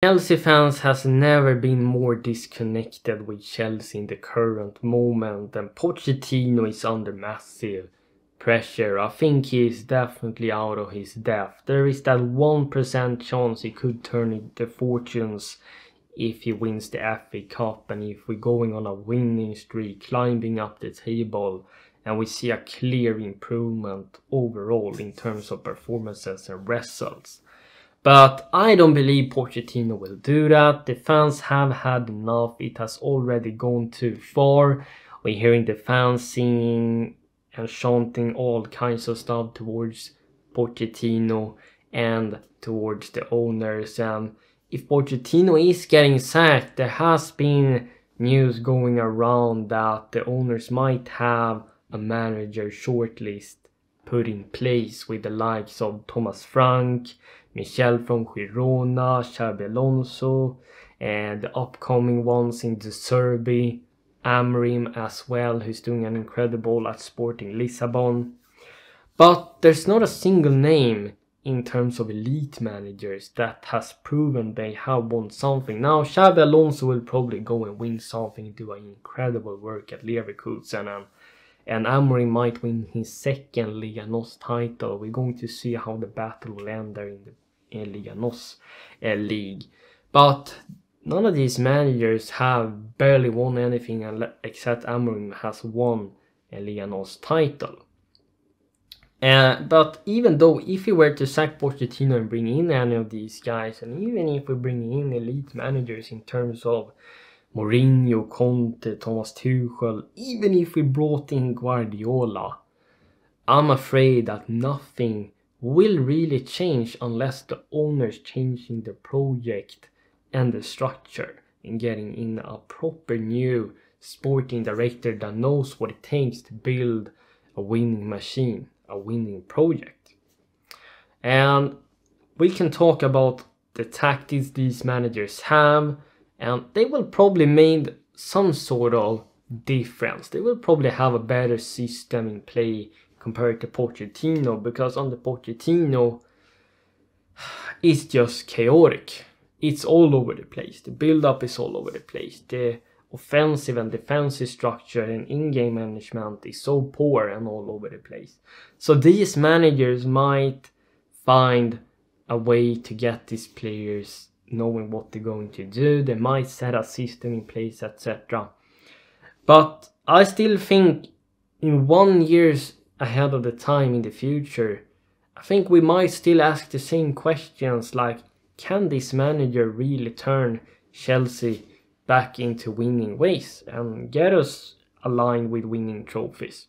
Chelsea fans has never been more disconnected with Chelsea in the current moment, and Pochettino is under massive pressure. I think he is definitely out of his depth. There is that 1% chance he could turn the fortunes if he wins the FA Cup, and if we're going on a winning streak, climbing up the table, and we see a clear improvement overall in terms of performances and results. But I don't believe Pochettino will do that. The fans have had enough. It has already gone too far. We're hearing the fans singing and chanting all kinds of stuff towards Pochettino and towards the owners. And if Pochettino is getting sacked, there has been news going around that the owners might have a manager shortlist put in place with the likes of Thomas Frank, Michel from Girona, Xabi Alonso, and the upcoming ones in De Zerbi, Amorim as well, who's doing an incredible at Sporting Lisbon. But there's not a single name in terms of elite managers that has proven they have won something. Now, Xabi Alonso will probably go and win something and do an incredible work at Leverkusen, and Amorim might win his second Liga NOS title. We're going to see how the battle will end there in Liga NOS league. But none of these managers have barely won anything except Amorim has won a Liga NOS title. But even though if we were to sack Pochettino and bring in any of these guys, and even if we bring in elite managers in terms of Mourinho, Conte, Thomas Tuchel, even if we brought in Guardiola, I'm afraid that nothing will really change unless the owners changing the project and the structure and getting in a proper new sporting director that knows what it takes to build a winning machine, a winning project. And we can talk about the tactics these managers have, and they will probably make some sort of difference. They will probably have a better system in play compared to Pochettino, because under Pochettino it's just chaotic. It's all over the place. The build-up is all over the place. The offensive and defensive structure and in-game management is so poor and all over the place. So these managers might find a way to get these players knowing what they're going to do. They might set a system in place, etc. But I still think in 1 year ahead of the time in the future, I think we might still ask the same questions like, can this manager really turn Chelsea back into winning ways and get us aligned with winning trophies?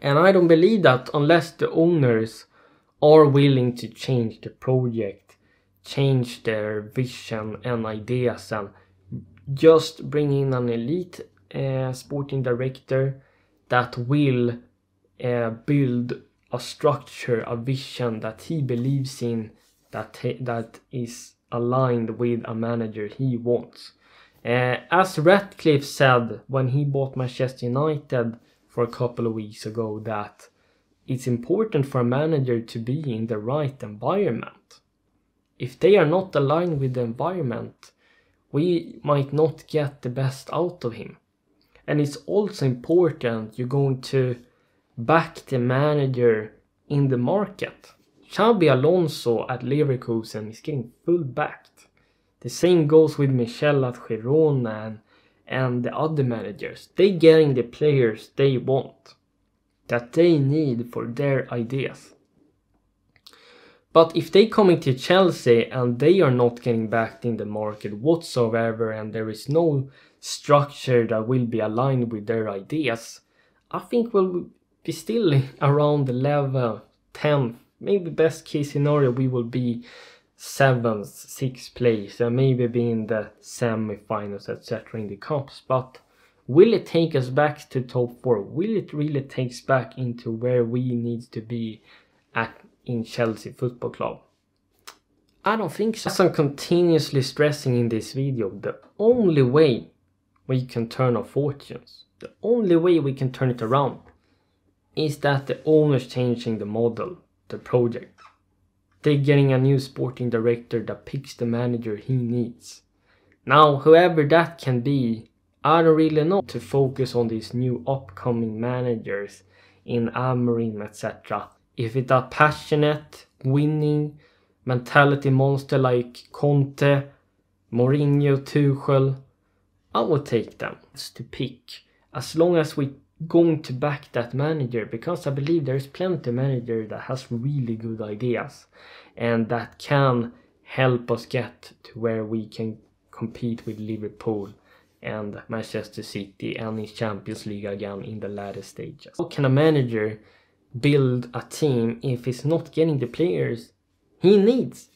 And I don't believe that unless the owners are willing to change the project, change their vision and ideas, and just bring in an elite sporting director that will build a structure, a vision that he believes in, that is aligned with a manager he wants. As Ratcliffe said when he bought Manchester United for a couple of weeks ago, that it's important for a manager to be in the right environment. If they are not aligned with the environment, we might not get the best out of him. And it's also important you're going to back the manager in the market. Xabi Alonso at Leverkusen is getting full backed. The same goes with Michel at Girona and the other managers. They're getting the players they want, that they need for their ideas. But if they come into Chelsea and they are not getting backed in the market whatsoever, and there is no structure that will be aligned with their ideas, I think we'll be still around the level 10th. Maybe best case scenario we will be 7th, 6th place, and maybe be in the semi-finals, etc. in the cups. But will it take us back to top 4? Will it really take us back into where we need to be in Chelsea Football Club? I don't think so. As I'm continuously stressing in this video, the only way we can turn our fortunes, the only way we can turn it around, is that the owners changing the model, the project. they're getting a new sporting director that picks the manager he needs. Now, whoever that can be, I don't really know, to focus on these new upcoming managers in Amorim, etc. If it's a passionate, winning mentality monster like Conte, Mourinho, Tuchel, I would take them to pick, as long as we're going to back that manager, because I believe there's plenty of managers that has really good ideas and that can help us get to where we can compete with Liverpool and Manchester City and in Champions League again in the latter stages. How can a manager build a team if he's not getting the players he needs?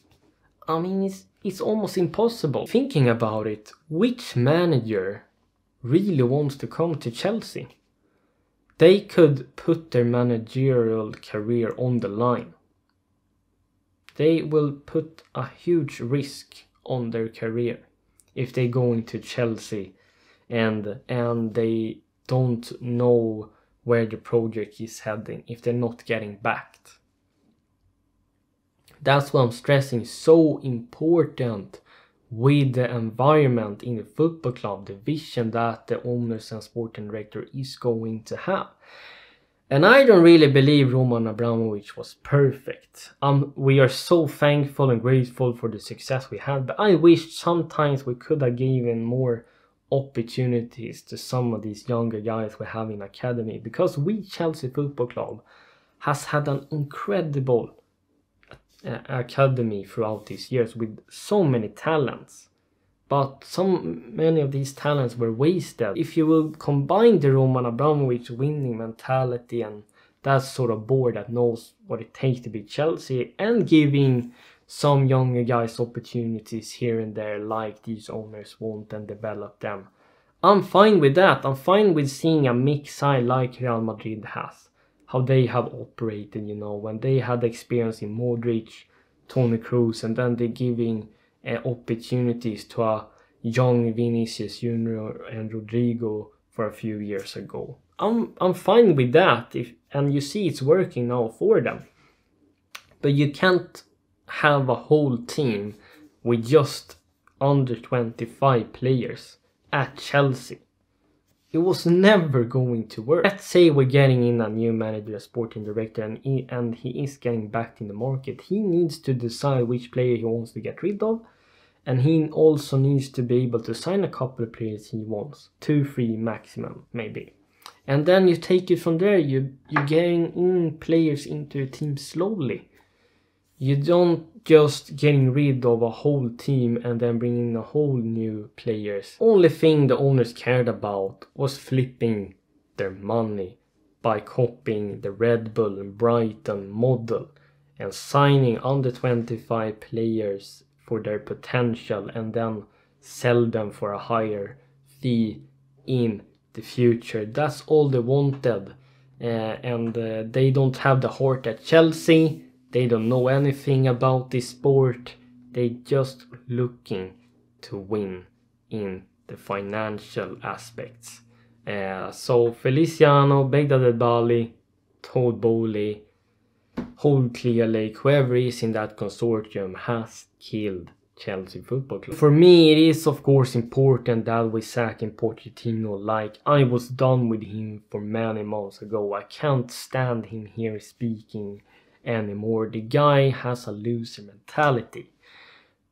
I mean, it's almost impossible. Thinking about it, which manager really wants to come to Chelsea? They could put their managerial career on the line. They will put a huge risk on their career if they go into Chelsea and they don't know where the project is heading, if they're not getting backed. That's what I'm stressing, so important with the environment in the football club, the vision that the owners and sporting director is going to have. And I don't really believe Roman Abramovich was perfect. We are so thankful and grateful for the success we had, but I wish sometimes we could have given more opportunities to some of these younger guys we have in academy, because we, Chelsea Football Club, has had an incredible academy throughout these years with so many talents, but many of these talents were wasted. If you will combine the Roman Abramovich winning mentality and that sort of board that knows what it takes to be Chelsea, and giving some younger guys opportunities here and there like these owners want and develop them, I'm fine with that. I'm fine with seeing a mixed side like Real Madrid has, how they have operated, when they had experience in Modric, Toni Kroos, and then they're giving opportunities to a young Vinicius Junior and Rodrigo for a few years ago. I'm fine with that, and you see it's working now for them. But you can't have a whole team with just under 25 players at Chelsea. It was never going to work. Let's say we're getting in a new manager, a sporting director, and he is getting back in the market. He needs to decide which player he wants to get rid of, and he also needs to be able to sign a couple of players he wants, 2-3 maximum maybe. And then you take it from there. You're getting in players into your team slowly. You don't just getting rid of a whole team and then bringing in a whole new players. Only thing the owners cared about was flipping their money by copying the Red Bull and Brighton model and signing under 25 players for their potential and then sell them for a higher fee in the future. That's all they wanted, and they don't have the heart at Chelsea. They don't know anything about this sport. They just looking to win in the financial aspects. So Feliciano, Begdad Bali, Todd Bowley, Hull Clear Lake, whoever is in that consortium has killed Chelsea Football Club. For me, it is of course important that we sack Pochettino, like I was done with him for many months ago. I can't stand him here speaking anymore. The guy has a loser mentality.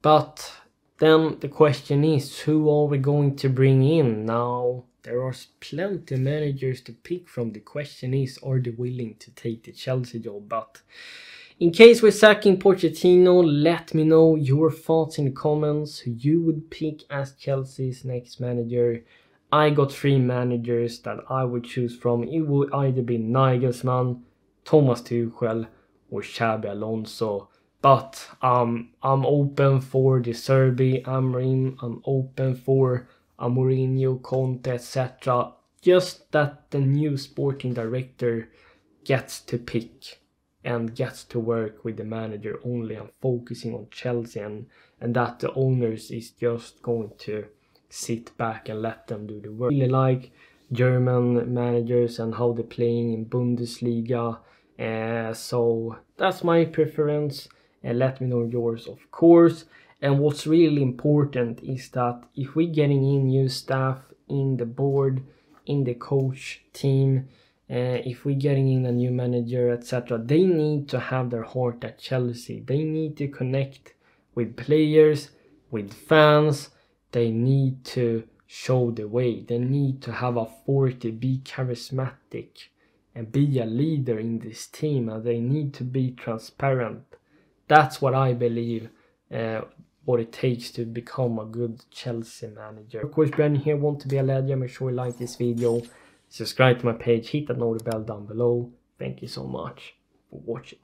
But then the question is, who are we going to bring in? Now, there are plenty of managers to pick from. The question is, are they willing to take the Chelsea job? But in case we're sacking Pochettino, let me know your thoughts in the comments, who you would pick as Chelsea's next manager. I got 3 managers that I would choose from. It would either be Nagelsmann, Thomas Tuchel, or Xabi Alonso. But I'm open for the Serbi, Amorim. I'm open for Mourinho, Conte, etc. Just that the new sporting director gets to pick and gets to work with the manager only and focusing on Chelsea, and that the owners is just going to sit back and let them do the work. I really like German managers and how they're playing in Bundesliga. So that's my preference, and let me know yours, of course. And what's really important is that if we're getting in new staff in the board, in the coach team, if we're getting in a new manager, etc., they need to have their heart at Chelsea. They need to connect with players, with fans. They need to show the way. They need to have a forte, be charismatic, and be a leader in this team. And they need to be transparent. That's what I believe what it takes to become a good Chelsea manager. Of course, Brennan here, want to be a legend. Make sure you like this video, subscribe to my page, hit that notification bell down below. Thank you so much for watching.